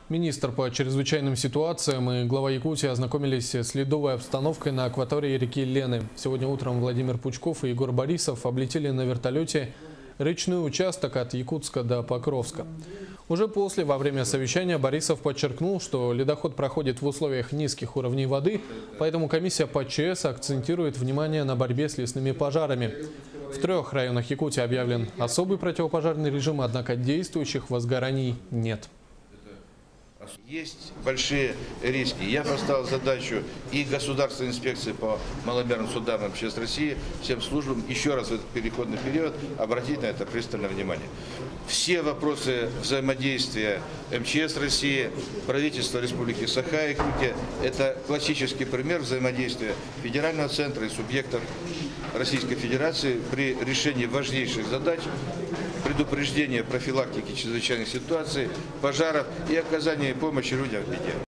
Министр по чрезвычайным ситуациям и глава Якутии ознакомились с ледовой обстановкой на акватории реки Лены. Сегодня утром Владимир Пучков и Егор Борисов облетели на вертолете речной участок от Якутска до Покровска. Уже после, во время совещания, Борисов подчеркнул, что ледоход проходит в условиях низких уровней воды, поэтому комиссия по ЧС акцентирует внимание на борьбе с лесными пожарами. В 3 районах Якутии объявлен особый противопожарный режим, однако действующих возгораний нет. Есть большие риски. Я поставил задачу и Государственной инспекции по маломерным судам МЧС России, всем службам еще раз в этот переходный период обратить на это пристальное внимание. Все вопросы взаимодействия МЧС России, правительства Республики Саха-Якутия – это классический пример взаимодействия федерального центра и субъектов Российской Федерации при решении важнейших задач предупреждения, профилактики чрезвычайных ситуаций, пожаров и оказания помощи людям в беде.